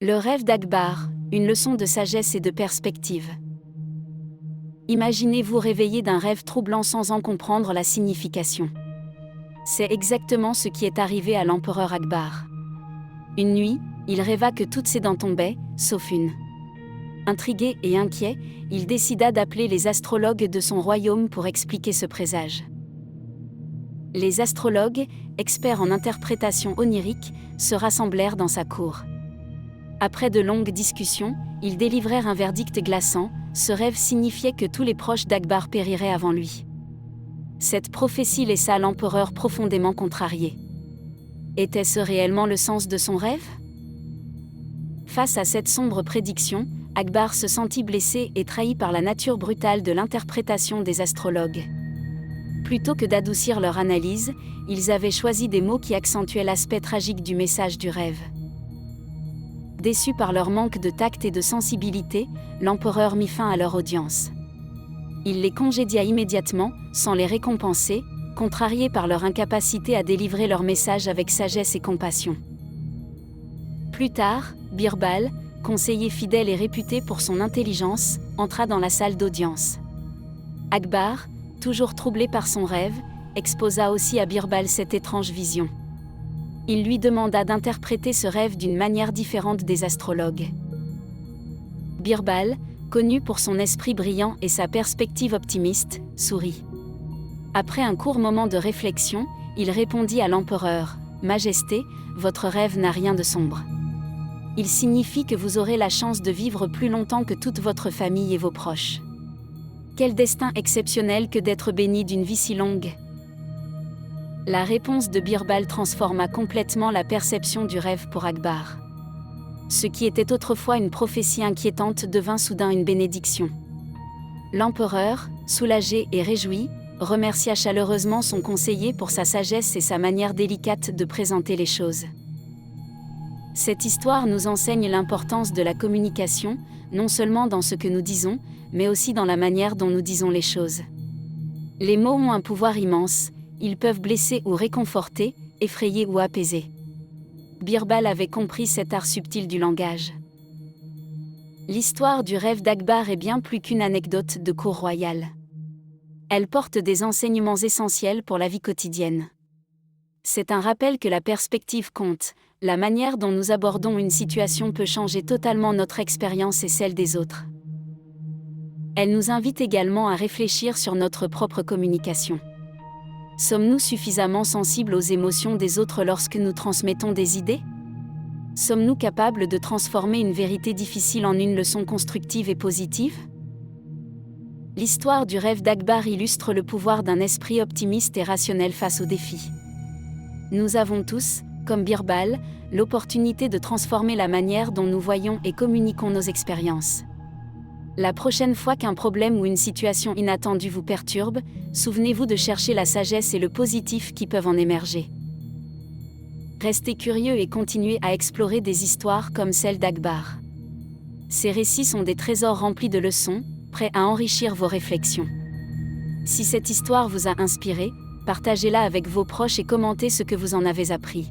Le rêve d'Akbar, une leçon de sagesse et de perspective. Imaginez-vous réveiller d'un rêve troublant sans en comprendre la signification. C'est exactement ce qui est arrivé à l'empereur Akbar. Une nuit, il rêva que toutes ses dents tombaient, sauf une. Intrigué et inquiet, il décida d'appeler les astrologues de son royaume pour expliquer ce présage. Les astrologues, experts en interprétation onirique, se rassemblèrent dans sa cour. Après de longues discussions, ils délivrèrent un verdict glaçant: ce rêve signifiait que tous les proches d'Akbar périraient avant lui. Cette prophétie laissa l'empereur profondément contrarié. Était-ce réellement le sens de son rêve ? Face à cette sombre prédiction, Akbar se sentit blessé et trahi par la nature brutale de l'interprétation des astrologues. Plutôt que d'adoucir leur analyse, ils avaient choisi des mots qui accentuaient l'aspect tragique du message du rêve. Déçu par leur manque de tact et de sensibilité, l'empereur mit fin à leur audience. Il les congédia immédiatement, sans les récompenser, contrariés par leur incapacité à délivrer leur message avec sagesse et compassion. Plus tard, Birbal, conseiller fidèle et réputé pour son intelligence, entra dans la salle d'audience. Akbar, toujours troublé par son rêve, exposa aussi à Birbal cette étrange vision. Il lui demanda d'interpréter ce rêve d'une manière différente des astrologues. Birbal, connu pour son esprit brillant et sa perspective optimiste, sourit. Après un court moment de réflexion, il répondit à l'empereur: « Majesté, votre rêve n'a rien de sombre. Il signifie que vous aurez la chance de vivre plus longtemps que toute votre famille et vos proches. Quel destin exceptionnel que d'être béni d'une vie si longue !» La réponse de Birbal transforma complètement la perception du rêve pour Akbar. Ce qui était autrefois une prophétie inquiétante devint soudain une bénédiction. L'empereur, soulagé et réjoui, remercia chaleureusement son conseiller pour sa sagesse et sa manière délicate de présenter les choses. Cette histoire nous enseigne l'importance de la communication, non seulement dans ce que nous disons, mais aussi dans la manière dont nous disons les choses. Les mots ont un pouvoir immense. Ils peuvent blesser ou réconforter, effrayer ou apaiser. Birbal avait compris cet art subtil du langage. L'histoire du rêve d'Akbar est bien plus qu'une anecdote de cour royale. Elle porte des enseignements essentiels pour la vie quotidienne. C'est un rappel que la perspective compte, la manière dont nous abordons une situation peut changer totalement notre expérience et celle des autres. Elle nous invite également à réfléchir sur notre propre communication. Sommes-nous suffisamment sensibles aux émotions des autres lorsque nous transmettons des idées ? Sommes-nous capables de transformer une vérité difficile en une leçon constructive et positive ? L'histoire du rêve d'Akbar illustre le pouvoir d'un esprit optimiste et rationnel face aux défis. Nous avons tous, comme Birbal, l'opportunité de transformer la manière dont nous voyons et communiquons nos expériences. La prochaine fois qu'un problème ou une situation inattendue vous perturbe, souvenez-vous de chercher la sagesse et le positif qui peuvent en émerger. Restez curieux et continuez à explorer des histoires comme celle d'Akbar. Ces récits sont des trésors remplis de leçons, prêts à enrichir vos réflexions. Si cette histoire vous a inspiré, partagez-la avec vos proches et commentez ce que vous en avez appris.